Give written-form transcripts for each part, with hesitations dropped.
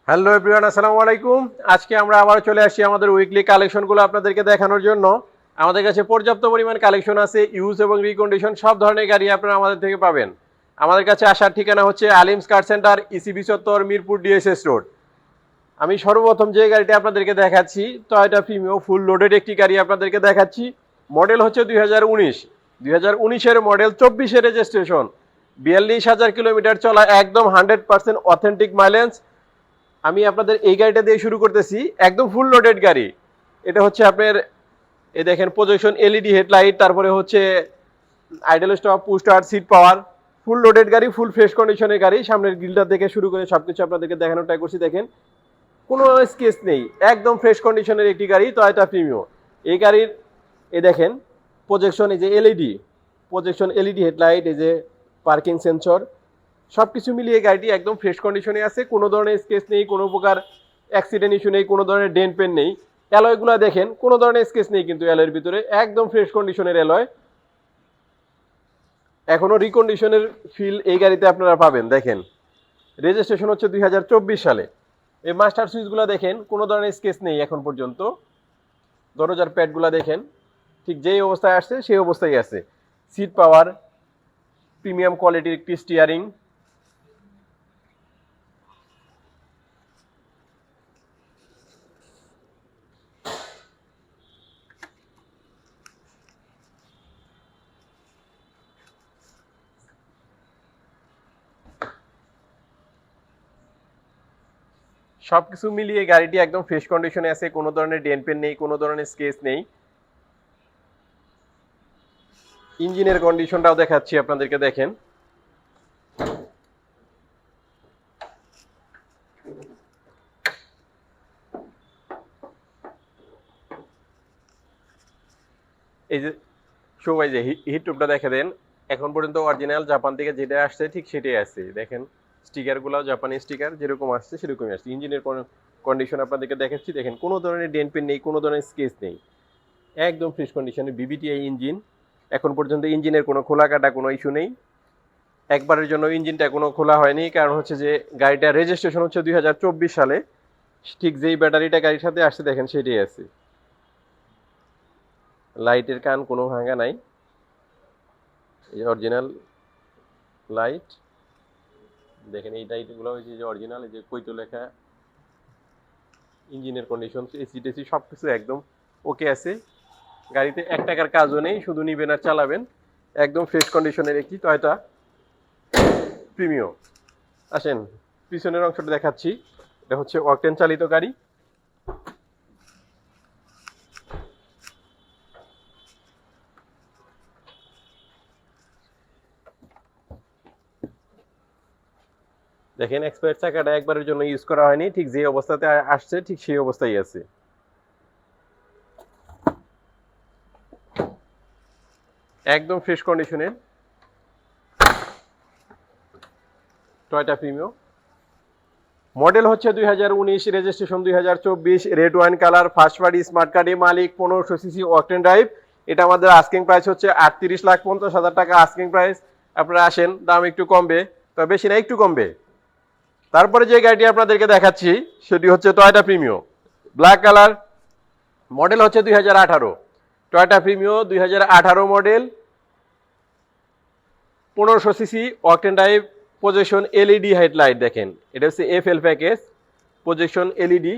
Hello everyone, আসসালামু আলাইকুম। আজকে আমরা আবার চলে আসছি আমাদের উইকলি কালেকশনগুলো আপনাদেরকে দেখানোর জন্য। আমাদের কাছে পর্যাপ্ত পরিমাণ কালেকশন আছে, ইউজ এবং রিকন্ডিশন সব ধরনের গাড়ি আপনারা আমাদের থেকে পাবেন। আমাদের কাছে আসার ঠিকানা হচ্ছে আলিমস কার সেন্টার, ইসিবি চত্বর, মিরপুর ডিএসএস রোড। আমি সর্বপ্রথম যে গাড়িটা আপনাদেরকে দেখাচ্ছি, টয়োটা প্রিমিও ফুল লোডেড একটি গাড়ি আপনাদেরকে দেখাচ্ছি। মডেল হচ্ছে 2019 মডেল, 24 রেজিস্ট্রেশন, 42,000 কিলোমিটার চলা, একদম 100% অথেন্টিক মাইলেজ। আমি আপনাদের এই গাড়িটা দিয়ে শুরু করতেছি, একদম ফুল লোডেড গাড়ি। এটা হচ্ছে আপনার এই দেখেন প্রজেকশন এলইডি হেডলাইট, তারপরে হচ্ছে idle stop, push start, seat power, full loaded গাড়ি, ফুল ফ্রেশ কন্ডিশনের গাড়ি। সামনের গ্রিলটা থেকে শুরু করে সবকিছু আপনাদেরকে দেখানোর ট্রাই করছি। দেখেন কোনো স্কেচ নেই, একদম ফ্রেশ কন্ডিশনের একটি গাড়ি, টয়োটা প্রিমিও। এই গাড়ির এই দেখেন প্রজেকশন, এই যে এলইডি প্রজেকশন এলইডি হেডলাইট, এই যে পার্কিং সেন্সর, সব কিছু মিলিয়ে গাড়িটি একদম ফ্রেশ কন্ডিশনে আছে। কোনো ধরনের স্কেচ নেই, কোনো প্রকার অ্যাক্সিডেন্ট ইস্যু নেই, কোনো ধরনের ডেন্ট পেন নেই। অ্যালয়গুলো দেখেন, কোনো ধরনের স্কেচ নেই কিন্তু অ্যালয়ের ভিতরে, একদম ফ্রেশ কন্ডিশনের অ্যালয়। এখনো রিকন্ডিশনের ফিল এই গাড়িতে আপনারা পাবেন। দেখেন রেজিস্ট্রেশন হচ্ছে 2024 সালে। এই মাস্টার সুইচগুলো দেখেন, কোনো ধরনের স্কেচ নেই এখন পর্যন্ত। দরজার প্যাডগুলো দেখেন, ঠিক যেই অবস্থায় আসছে সেই অবস্থায় আছে। সিট পাওয়ার, প্রিমিয়াম কোয়ালিটির একটি স্টিয়ারিং। সবকিছু মিলিয়ে গাড়িটি একদম ফ্রেশ কন্ডিশনে আছে, কোনো ধরনের ডেন্ট পেন নেই, কোনো ধরনের স্কেচ নেই। ইঞ্জিনের কন্ডিশনটাও দেখাচ্ছি আপনাদেরকে। দেখেন এই যে সবাই যে হিট টুপটা দেখে দেন, এখন পর্যন্ত অরিজিনাল জাপান থেকে যেটা আসছে ঠিক সেটাই আছে। দেখেন স্টিকারগুলো জাপানি স্টিকার, যেরকম আসছে সেরকমই আসছে। ইঞ্জিনের কন্ডিশন আপনাদেরকে দেখাচ্ছি। দেখেন কোনো ধরনের ডেন্ট পেন নেই, কোনো ধরনের স্কেচ নেই, একদম ফ্রেশ কন্ডিশনে বিবিটিআই ইঞ্জিন। এখন পর্যন্ত ইঞ্জিনের কোনো খোলা কাটা কোনো ইস্যু নেই। একবারের জন্য ইঞ্জিনটা কোনো খোলা হয়নি, কারণ হচ্ছে যে গাড়িটা রেজিস্ট্রেশন হচ্ছে 2024 সালে। ঠিক যেই ব্যাটারিটা গাড়ির সাথে আসছে দেখেন সেটাই আছে। লাইটের কান কোনো ভাঙা নাই, এই অরিজিনাল লাইট। দেখেন এই লাইটগুলো হচ্ছে যে অরিজিনাল, এই যে কৈতো লেখা। ইঞ্জিনের কন্ডিশন, এসি টেসি সব কিছু একদম ওকে আছে। গাড়িতে 1 টাকার কাজও নেই, শুধু নিবেন আর চালাবেন। একদম ফ্রেশ কন্ডিশনের একটি টয়োটা প্রিমিও। আসেন পিছনের অংশটা দেখাচ্ছি। এটা হচ্ছে অকটেন চালিত গাড়ি। দেখেন এক্সপায়ার চাকাটা একবারের জন্য ইউজ করা হয়নি, ঠিক যে অবস্থাতে আসছে ঠিক সেই অবস্থায় আছে। একদম ফ্রেশ কন্ডিশনের টয়োটা প্রিমিও। মডেল হচ্ছে 2019, registration 2024, red wine colour, first party, smart কার্ডের মালিক, 1500 সিসি অকটেন ড্রাইভ। এটা আমাদের আস্কিং প্রাইস হচ্ছে 38,50,000 টাকা আস্কিং প্রাইস। আপনারা আসেন, দাম একটু কমবে, তবে বেশি না, একটু কমবে। তারপরে যে গাড়িটি আপনাদেরকে দেখাচ্ছি সেটি হচ্ছে Toyota Premio black colour. Model হচ্ছে 2018, Toyota Premio 2018 model, 1500 CC octane drive, projection LED headlight. দেখেন এটা হচ্ছে FL package, projection LED.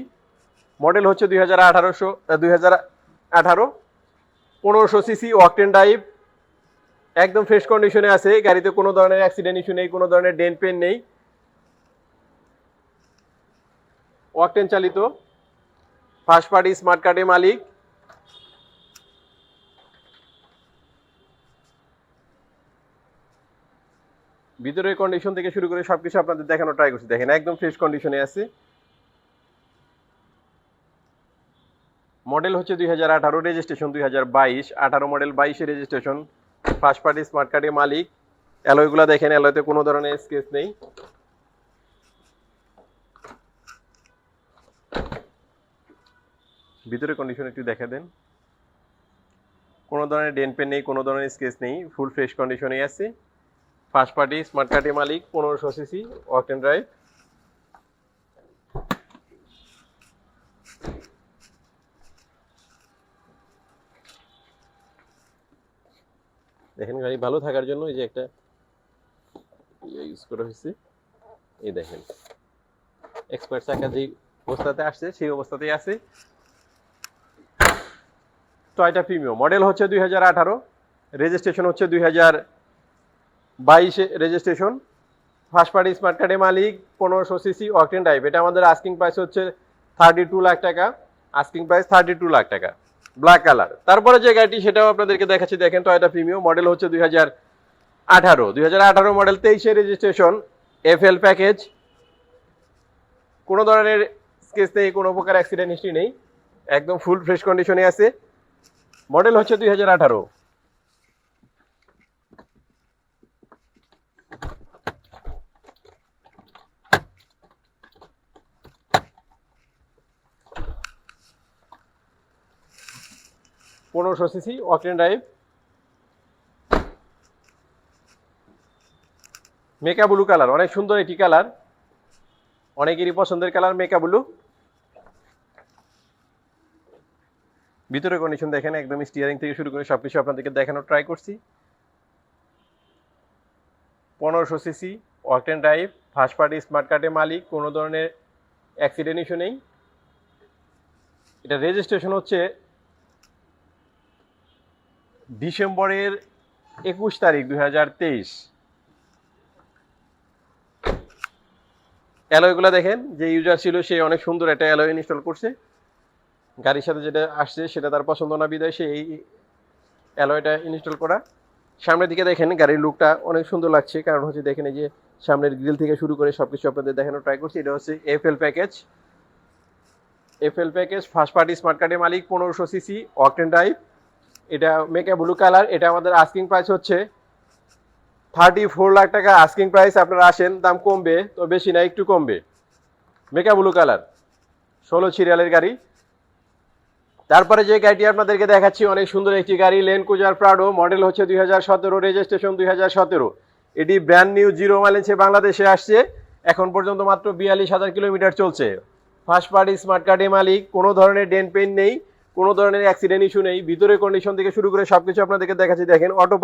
Model হচ্ছে 2018, 1500 সিসি অকটেন ড্রাইভ, একদম ফ্রেশ কন্ডিশনে আছে। গাড়িতে কোনো ধরনের অ্যাক্সিডেন্ট ইস্যু নেই, কোনো ধরনের ডেন্ট পেন নেই। অকটেন চালিত, ফার্স্ট পার্টি, স্মার্ট কার্ডের মালিক। ভিতরের কন্ডিশন থেকে শুরু করে সবকিছু আপনাদের দেখানো ট্রাই করছি। দেখেন একদম ফ্রেশ কন্ডিশনে আছে। মডেল হচ্ছে 2018, registration 2022, 18 model, 22 registration, first party, smart কার্ডের মালিক। অ্যালয়গুলো দেখেন, অ্যালয়তে কোনো ধরনের স্কেচ নেই। ভিতরে কন্ডিশন একটু দেখা দেন, কোনো ধরনের ডেন্ট পেন নেই, কোনো ধরনের স্কেচ নেই, ফুল ফ্রেশ কন্ডিশনে আছে। ফার্স্ট পার্টি, স্মার্ট কার্ডের মালিক, 1500 সিসি অকটেন ড্রাইভ। দেখেন গাড়ি ভালো থাকার জন্য এই যে একটা ইউজ করা হয়েছে, এই দেখেন এক্সপার্ট চাকা যে অবস্থাতে আসছে সেই অবস্থাতেই আছে। টয়োটা প্রিমিও মডেল হচ্ছে 2018, রেজিস্ট্রেশন হচ্ছে 2022 রেজিস্ট্রেশন। ফার্স্ট পার্টি স্মার্ট কার্ডের মালিক, 1500 সিসি অকটেন টাইপ। এটা আমাদের আস্কিং প্রাইস হচ্ছে 32 লাখ টাকা, আস্কিং প্রাইস 32 লাখ টাকা, ব্ল্যাক কালার। তারপরে যে গাড়িটি সেটাও আপনাদেরকে দেখাচ্ছি, দেখেন টয়োটা প্রিমিও মডেল হচ্ছে 2018 মডেল, 23 রেজিস্ট্রেশন, এফএল প্যাকেজ, কোনো ধরনের স্কেচ নেই, কোনো প্রকার অ্যাক্সিডেন্ট হিস্ট্রি নেই, একদম ফুল ফ্রেশ কন্ডিশনে আছে। মডেল হচ্ছে 2018। পনেরোশো CC octane drive, মেকা blue colour, অনেক সুন্দর একটি কালার, অনেকেরই পছন্দের কালার মেকা ব্লু। ভিতরে কন্ডিশন দেখেন, একদম স্টিয়ারিং থেকে শুরু করে সবকিছু আপনাদেরকে দেখানোর ট্রাই করছি। 1500 CC octane drive, first party smart কার্ডের মালিক, কোনো ধরনের অ্যাক্সিডেন্ট ইস্যু নেই। এটা রেজিস্ট্রেশন হচ্ছে ডিসেম্বরের 21 তারিখ 2023। অ্যালয়গুলো দেখেন, যে ইউজার ছিল সে অনেক সুন্দর একটা অ্যালয় ইনস্টল করছে। গাড়ির সাথে যেটা আসছে সেটা তার পছন্দ না বিধায় সে এই অ্যালয়টা ইনস্টল করা। সামনের দিকে দেখেন গাড়ির লুকটা অনেক সুন্দর লাগছে, কারণ হচ্ছে দেখেন এই যে সামনের গ্রিল থেকে শুরু করে সবকিছু আপনাদের দেখানোর ট্রাই করছি। এটা হচ্ছে FL package, first party smart কার্ডের মালিক, 1500 সিসি অকটেন ড্রাইভ। এটা মেকা ব্লু কালার। এটা আমাদের আস্কিং প্রাইস হচ্ছে 34 লাখ টাকা আস্কিং প্রাইস। আপনারা আসেন, দাম কমবে, তো বেশি না, একটু কমবে। মেকা ব্লু কালার, 16 সিরিয়ালের গাড়ি। তারপরে যে গাড়িটি আপনাদেরকে দেখাচ্ছি, অনেক সুন্দর একটি গাড়ি, ল্যান্ড ক্রুজার প্রাডো, মডেল হচ্ছে 2017, রেজিস্ট্রেশন 2017। এটি ব্র্যান্ড নিউ, 0 মাইলেজে বাংলাদেশে আসছে। এখন পর্যন্ত মাত্র 42,000 কিলোমিটার চলছে। ফার্স্ট পার্টি স্মার্ট কার্ডের মালিক, কোনো ধরনের ডেন্ট পেন নেই, কোনো ধরনের অ্যাক্সিডেন্ট ইস্যু নেই। ভিতরের কন্ডিশন থেকে শুরু করে সবকিছু আপনাদেরকে দেখাচ্ছি, দেখেন অটো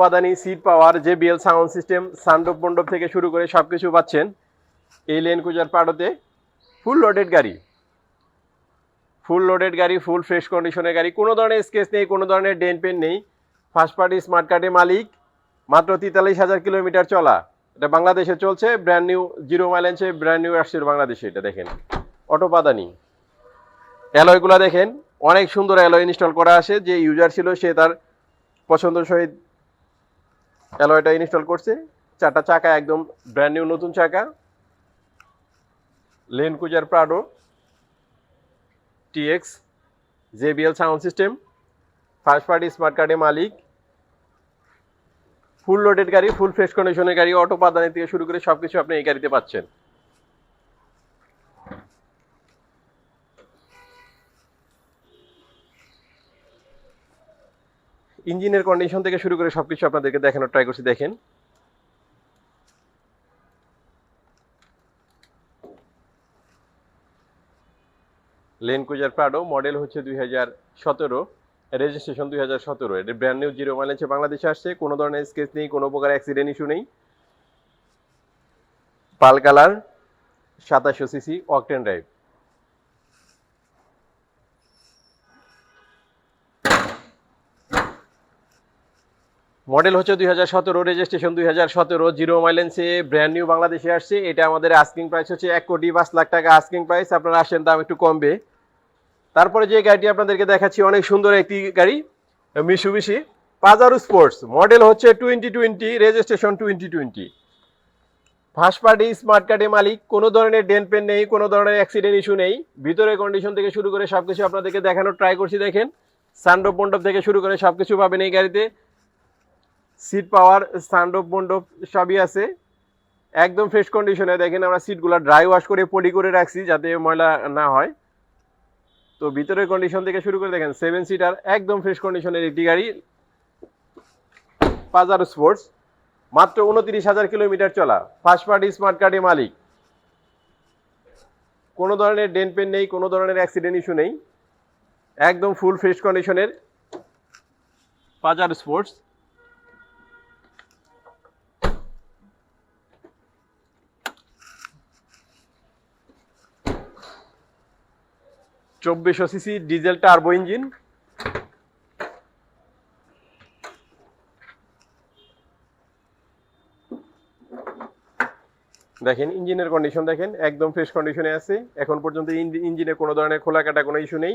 পাদানি, seat power, JBL sound system, sunroof মন্ডপ থেকে শুরু করে সবকিছু পাচ্ছেন এই ল্যান্ড ক্রুজার প্রাডোতে। ফুল লোডেড গাড়ি, ফুল ফ্রেশ কন্ডিশনের গাড়ি, কোনো ধরনের স্কেচ নেই, কোনো ধরনের ডেন্ট পেন নেই। ফার্স্ট পার্টি স্মার্ট কার্ডের মালিক, মাত্র 43,000 কিলোমিটার চলা। এটা বাংলাদেশে চলছে, ব্র্যান্ড নিউ, 0 মাইলেজে ব্র্যান্ড নিউ আসছে বাংলাদেশে। এটা দেখেন অটো পাদানি। অ্যালয়গুলো দেখেন, অনেক সুন্দর অ্যালয় ইনস্টল করা আছে। যে ইউজার ছিল সে তার পছন্দ সহিত অ্যালয়টা ইনস্টল করছে। 4টা চাকা একদম ব্র্যান্ড নিউ নতুন চাকা। Land Cruiser Prado TX, JBL sound system, first party smart কার্ডের মালিক, ফুল লোডেড গাড়ি, ফুল ফ্রেশ কন্ডিশনের গাড়ি। অটো পাদানি থেকে শুরু করে সবকিছু আপনি এই গাড়িতে পাচ্ছেন। ইঞ্জিনের কন্ডিশন থেকে শুরু করে সবকিছু আপনাদেরকে দেখানোর ট্রাই করছি, দেখেন। ল্যান্ড ক্রুজার প্রাডো, মডেল হচ্ছে 2017, রেজিস্ট্রেশন 2017। এটা ব্র্যান্ড নিউ, 0 মাইলেজে বাংলাদেশে আসছে। কোনো ধরনের স্কেচ নেই, কোনো প্রকার অ্যাক্সিডেন্ট ইস্যু নেই। Pearl colour, 2700 CC octane drive. Model হচ্ছে 2017, রেজিস্ট্রেশন 2017, 0 মাইলেজে ব্র্যান্ড নিউ বাংলাদেশে আসছে। এটা আমাদের আস্কিং প্রাইস হচ্ছে 1,05,00,000 টাকা আস্কিং প্রাইস। আপনারা আসেন, দাম একটু কমবে। তারপরে যে গাড়িটি আপনাদেরকে দেখাচ্ছি, অনেক সুন্দর একটি গাড়ি, মিৎসুবিশি পাজারো স্পোর্টস, মডেল হচ্ছে 2020, রেজিস্ট্রেশন 2020। ফার্স্ট পার্টি স্মার্ট কার্ডের মালিক, কোনো ধরনের ডেন্ট পেন নেই, কোনো ধরনের অ্যাক্সিডেন্ট ইস্যু নেই। ভিতরের কন্ডিশন থেকে শুরু করে সবকিছু আপনাদেরকে দেখানোর ট্রাই করছি, দেখেন। সানরুফ মন্ডপ থেকে শুরু করে সবকিছু পাবেন এই গাড়িতে। সিট পাওয়ার, সানরুফ মন্ডপ সবই আছে, একদম ফ্রেশ কন্ডিশনে। দেখেন আমরা সিটগুলো ড্রাই ওয়াশ করে পলি করে রাখছি যাতে ময়লা না হয়। তো ভিতরের কন্ডিশন থেকে শুরু করে দেখেন 7 সিটার একদম ফ্রেশ কন্ডিশনের একটি গাড়ি, পাজারো স্পোর্টস। মাত্র 29,000 কিলোমিটার চলা, ফার্স্ট পার্টি স্মার্ট কার্ডের মালিক, কোনো ধরনের ডেন্ট পেন নেই, কোনো ধরনের অ্যাক্সিডেন্ট ইস্যু নেই, একদম ফুল ফ্রেশ কন্ডিশনের পাজারো স্পোর্টস। চব্বিশশো সিসি ডিজেল টার্বো ইঞ্জিন, দেখেন ইঞ্জিনের কন্ডিশন দেখেন একদম ফ্রেশ কন্ডিশনে আছে। এখন পর্যন্ত ইঞ্জিনে কোনো ধরনের খোলা কাটা কোনো ইস্যু নেই।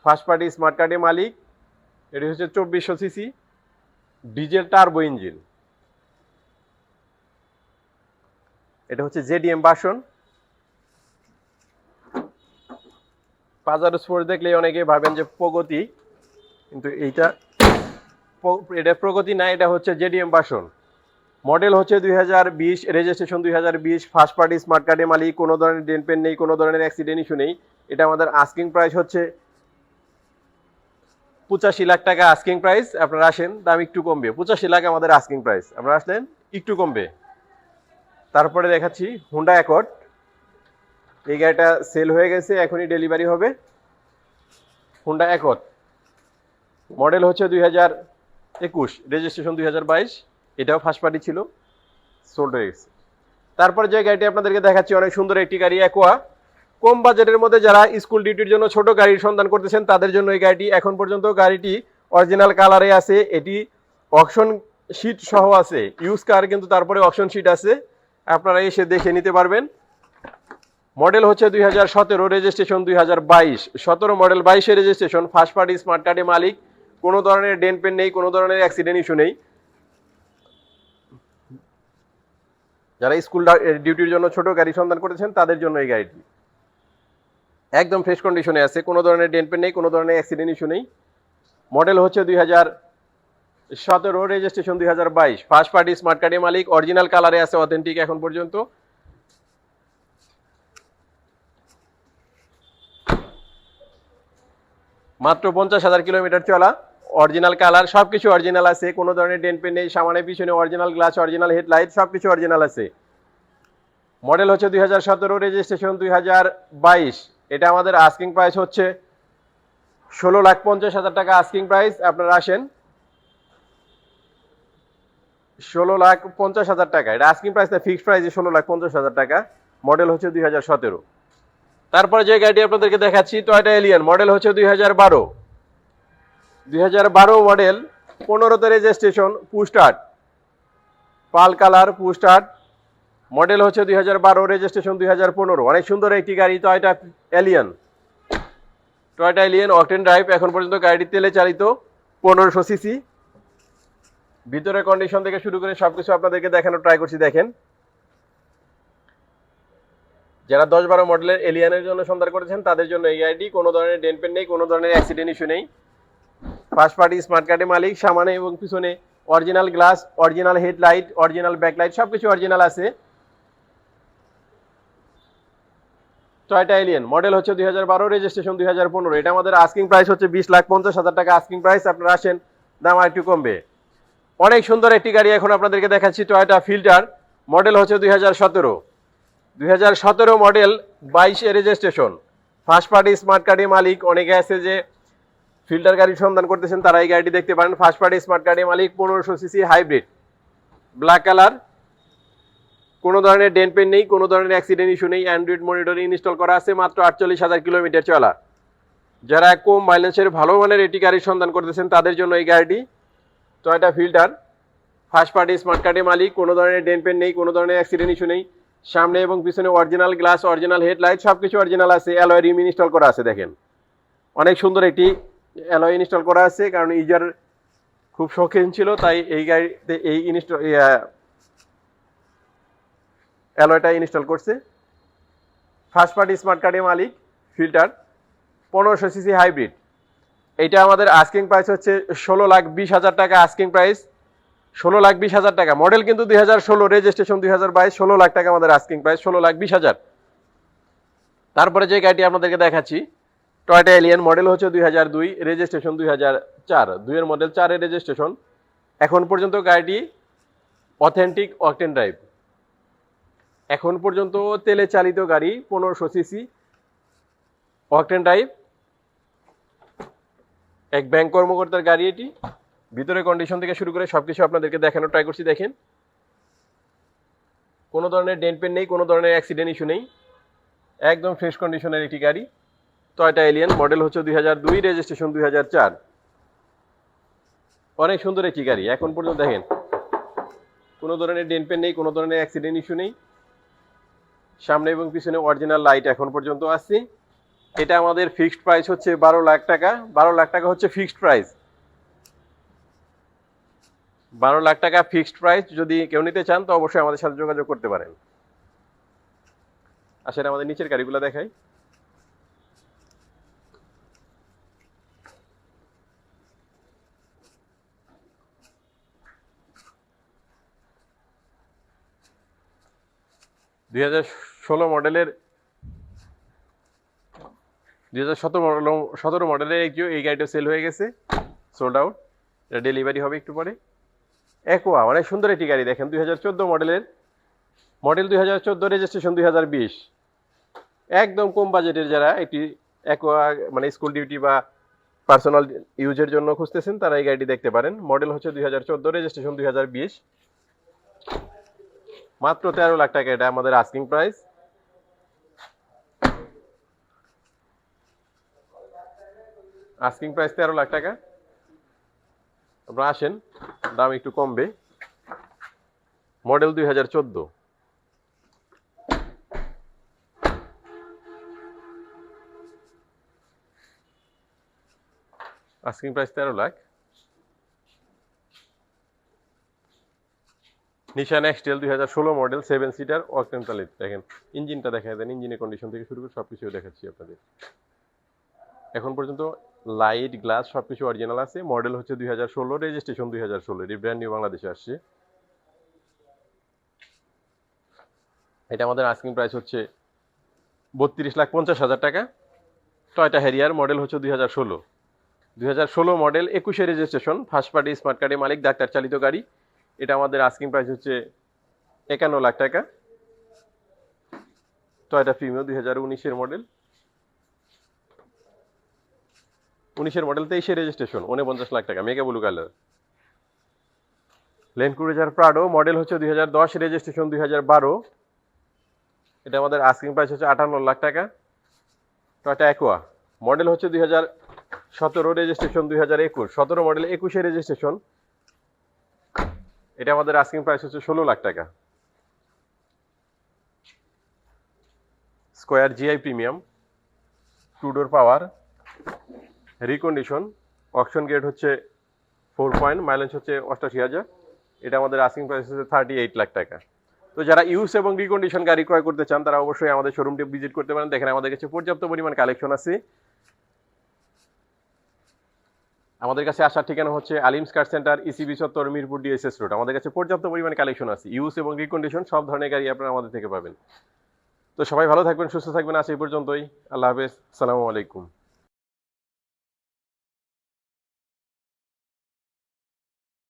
ফার্স্ট পার্টি স্মার্ট কার্ডের মালিক। এটি হচ্ছে 2400 সিসি ডিজেল টার্বো ইঞ্জিন। এটা হচ্ছে জেডিএম ভার্সন। পাজারো স্পোর্টস দেখলে অনেকে ভাবেন যে প্রগতি, কিন্তু এটা প্রগতি না, এটা হচ্ছে জেডিএম ভার্সন। মডেল হচ্ছে 2020, রেজিস্ট্রেশন 2020, ফার্স্ট পার্টি স্মার্ট কার্ডের মালিক, কোনো ধরনের ডেন্ট পেন নেই, কোনো ধরনের অ্যাক্সিডেন্ট ইস্যু নেই। এটা আমাদের আস্কিং প্রাইস হচ্ছে 85 লাখ টাকা আস্কিং প্রাইস। আপনারা আসেন, দাম একটু কমবে। 85 লাখ আমাদের আস্কিং প্রাইস, আপনারা আসলেন একটু কমবে। তারপরে দেখাচ্ছি হুন্ডা অ্যাকর্ড। এই গাড়িটা সেল হয়ে গেছে, এখনই ডেলিভারি হবে। হুন্ডা অ্যাকর্ড মডেল হচ্ছে 2021, রেজিস্ট্রেশন 2022। এটাও ফার্স্ট পার্টি ছিল, সোল্ড হয়ে গেছে। তারপর যে গাড়িটি আপনাদেরকে দেখাচ্ছি, অনেক সুন্দর একটি গাড়ি, অ্যাকোয়া। কম বাজেটের মধ্যে যারা স্কুল ডিউটির জন্য ছোট গাড়ির সন্ধান করতেছেন তাদের জন্য এই গাড়িটি। এখন পর্যন্ত গাড়িটি অরিজিনাল কালারে আছে, এটি অকশন শিট সহ আছে, ইউজ কার কিন্তু তারপরে অকশন শিট আছে, আপনারা এসে দেখে নিতে পারবেন। মডেল হচ্ছে 2017, registration 2022। 17 model, 22 registration, first party smart কার্ডের মালিক, কোনো ধরনের ডেন্ট পেন নেই, কোনো ধরনের অ্যাক্সিডেন্ট ইস্যু নেই। যারা স্কুল ডিউটির জন্য ছোট গাড়ি সন্ধান করেছেন তাদের জন্য এই গাড়িটি একদম ফ্রেশ কন্ডিশনে আছে, কোনো ধরনের ডেন্ট পেন নেই, কোনো ধরনের অ্যাক্সিডেন্ট ইস্যু নেই। মডেল হচ্ছে 2017, রেজিস্ট্রেশন 2022, ফার্স্ট পার্টি স্মার্ট কার্ডের মালিক, অরিজিনাল কালারে আছে, অথেন্টিক এখন পর্যন্ত। মাত্র 50,000 কিলোমিটার চলা, অরিজিনাল কালার, সবকিছু অরিজিনাল আছে, কোনো ধরনের ডেন্ট পেন নেই। সামনে পিছনে অরিজিনাল গ্লাস, অরিজিনাল হেডলাইট, সবকিছু অরিজিনাল আছে। মডেল হচ্ছে 2017, রেজিস্ট্রেশন 2022। এটা আমাদের আস্কিং প্রাইস হচ্ছে 16,50,000 টাকা আস্কিং প্রাইস। আপনারা আসেন, 16,50,000 টাকা এটা আস্কিং প্রাইস না, ফিক্সড প্রাইস 16,50,000 টাকা। মডেল হচ্ছে 2017। তারপরে যে গাড়িটি আপনাদেরকে দেখাচ্ছি, টয়োটা এলিয়ন। মডেল হচ্ছে 2012 মডেল, 15তে registration, push start, pearl colour push start. Model হচ্ছে 2012, রেজিস্ট্রেশন 2015। অনেক সুন্দর একটি গাড়ি, Toyota Allion. Toyota Allion octane drive. এখন পর্যন্ত গাড়িটি তেলে চালিত, 1500 সিসি। ভিতরের কন্ডিশন থেকে শুরু করে সবকিছু আপনাদেরকে দেখানোর ট্রাই করছি। দেখেন, যারা 10-12 মডেলের এলিয়নের জন্য সন্ধান করেছেন তাদের জন্য এই গাড়িটি। কোনো ধরনের ডেন্ট পেন নেই, কোনো ধরনের অ্যাক্সিডেন্ট ইস্যু নেই। ফার্স্ট পার্টি স্মার্ট কার্ডের মালিক, সামনে এবং পিছনে original glass, original headlight, original backlight, সবকিছু অরিজিনাল আছে। টয়োটা এলিয়ন মডেল হচ্ছে 2012, রেজিস্ট্রেশন 2015। এটা আমাদের আস্কিং প্রাইস হচ্ছে 20,50,000 টাকা আস্কিং প্রাইস। আপনারা আসেন, দাম আর একটু কমবে। অনেক সুন্দর একটি গাড়ি এখন আপনাদেরকে দেখাচ্ছি, টয়োটা ফিল্টার। মডেল হচ্ছে 2017 model, 22 registration, first party smart কার্ডের মালিক। অনেকে আছে যে ফিল্টার গাড়ির সন্ধান করতেছেন, তারা এই গাড়িটি দেখতে পারেন। ফার্স্ট পার্টি স্মার্ট কার্ডের মালিক, 1500 সিসি হাইব্রিড, ব্ল্যাক কালার, কোনো ধরনের ডেন্ট পেন নেই, কোনো ধরনের অ্যাক্সিডেন্ট ইস্যু নেই। অ্যান্ড্রয়েড মনিটরিং ইনস্টল করা আছে, মাত্র 48,000 কিলোমিটার চলা। যারা কম মাইলেজের ভালো মানের এটি গাড়ির সন্ধান করতেছেন তাদের জন্য এই গাড়িটি। Toyota filter, first party smart কার্ডের মালিক, কোনো ধরনের ডেন্ট পেন নেই, কোনো ধরনের অ্যাক্সিডেন্ট ইস্যু নেই। সামনে এবং পিছনে অরিজিনাল গ্লাস, অরিজিনাল হেডলাইট, সবকিছু অরিজিনাল আছে। অ্যালয় রিম ইনস্টল করা আছে। দেখেন, অনেক সুন্দর একটি অ্যালয় ইনস্টল করা আছে, কারণ ইজার খুব শৌখিন ছিল, তাই এই গাড়িতে এই অ্যালয়টা ইনস্টল করছে। ফার্স্ট পার্টি স্মার্ট কার্ডের মালিক, ফিল্টার, 1500 সিসি হাইব্রিড। এটা আমাদের আস্কিং প্রাইস হচ্ছে 16,20,000 টাকা আস্কিং প্রাইস। 16,20,000 টাকা। মডেল কিন্তু 2016, রেজিস্ট্রেশন 2022। 16 লাখ টাকা আমাদের আস্কিং প্রাইস, 16,20,000। তারপরে যে গাড়িটি আপনাদেরকে দেখাচ্ছি, টয়োটা এলিয়ন। মডেল হচ্ছে 2002, রেজিস্ট্রেশন 2004। 2 এর মডেল, 4 এর রেজিস্ট্রেশন। এখন পর্যন্ত গাড়িটি অথেন্টিক অকটেন ড্রাইভ। এখন পর্যন্ত তেলে চালিত গাড়ি 1500 সিসি অকটেন ড্রাইভ, এক ব্যাংক কর্মকর্তার গাড়ি এটি। ভিতরে কন্ডিশন থেকে শুরু করে সবকিছু আপনাদেরকে দেখানোর ট্রাই করছি। দেখেন কোনো ধরনের ডেন্ট পেন নেই, কোনো ধরনের অ্যাক্সিডেন্ট ইস্যু নেই, একদম ফ্রেশ কন্ডিশনের একটি গাড়ি। টয়োটা এলিয়ন, মডেল হচ্ছে 2002, রেজিস্ট্রেশন 2004। অনেক সুন্দর একটি গাড়ি। এখন পর্যন্ত দেখেন কোনো ধরনের ডেন্ট পেন নেই, কোনো ধরনের অ্যাক্সিডেন্ট ইস্যু নেই। সামনে এবং পিছনে অরিজিনাল লাইট এখন পর্যন্ত আছে। এটা আমাদের ফিক্সড প্রাইস হচ্ছে 12 লাখ টাকা। 12 লাখ টাকা হচ্ছে ফিক্সড প্রাইস। 12 লাখ টাকা ফিক্সড প্রাইস। যদি কেউ নিতে চান তো অবশ্যই আমাদের সাথে যোগাযোগ করতে পারেন। আসলে আমাদের নিচের গাড়িগুলো দেখাই। দুই 2017 মডেলের এই গাড়িটা সেল হয়ে গেছে, সোল্ড আউট। এটা ডেলিভারি হবে একটু পরে। অ্যাকোয়া, অনেক সুন্দর একটি গাড়ি। দেখেন 2014 মডেলের, মডেল 2014, রেজিস্ট্রেশন 2020। একদম কম বাজেটের যারা একটি অ্যাকোয়া মানে স্কুল ডিউটি বা পার্সোনাল ইউজের জন্য খুঁজতেছেন তারা এই গাড়িটি দেখতে পারেন। মডেল হচ্ছে 2014, রেজিস্ট্রেশন 2020। মাত্র 13 লাখ টাকা এটা আমাদের asking price. Asking price 13 lakh টাকা। আপনারা আসেন, দাম একটু কমবে। Model 2014। Asking price 13 lakh. Nissan X Trail 2016 model, 7 seater, octane চালিত। দেখেন ইঞ্জিনটা দেখায় দেন, ইঞ্জিনের কন্ডিশন থেকে শুরু করে সবকিছু দেখাচ্ছি আপনাদের। এখন পর্যন্ত লাইট, গ্লাস সবকিছু অরিজিনাল আছে। মডেল হচ্ছে 2016, রেজিস্ট্রেশন 2016। এটি ব্র্যান্ড নিউ বাংলাদেশে আসছে। এটা আমাদের আস্কিং প্রাইস হচ্ছে 32,50,000 টাকা। টয়োটা হ্যারিয়ার, মডেল হচ্ছে 2016 model, 21 registration, first party smart কার্ডের মালিক, ডাক্তার চালিত গাড়ি। এটা আমাদের আস্কিং প্রাইস হচ্ছে 51 লাখ টাকা। Toyota Premio 2019 model, 19 model, 23 registration, 49 lakh টাকা, mega blue colour. Land Cruiser Prado, model হচ্ছে 2010, রেজিস্ট্রেশন 2012। এটা আমাদের আস্কিং প্রাইস হচ্ছে 58 লাখ টাকা। টয়োটা অ্যাকোয়া, মডেল হচ্ছে 2017, রেজিস্ট্রেশন 2021। 17 model, 21 registration. এটা আমাদের আস্কিং প্রাইস হচ্ছে 16 লাখ টাকা। স্কয়ার জিআই প্রিমিয়াম, 2 ডোর পাওয়ার, রিকন্ডিশন, অকশন গ্রেড হচ্ছে 4 পয়েন্ট, মাইলেজ হচ্ছে 88,000। এটা আমাদের আস্কিং প্রাইস হচ্ছে 38 লাখ টাকা। তো যারা ইউজ এবং রিকন্ডিশন গাড়ি ক্রয় করতে চান তারা অবশ্যই আমাদের শোরুমটি ভিজিট করতে পারেন। দেখেন আমাদের কাছে পর্যাপ্ত পরিমাণ কালেকশন আছে। আমাদের কাছে আসার ঠিকানা হচ্ছে আলিমস কার সেন্টার, ইসিবি চত্বর, মিরপুর ডিএসএস রোড। আমাদের কাছে পর্যাপ্ত পরিমাণ কালেকশন আছে। ইউজ এবং রিকন্ডিশন সব ধরনের গাড়ি আপনারা আমাদের থেকে পাবেন। তো সবাই ভালো থাকবেন, সুস্থ থাকবেন। আজ এই পর্যন্তই। আল্লাহ হাফেজ, আসসালামু আলাইকুম।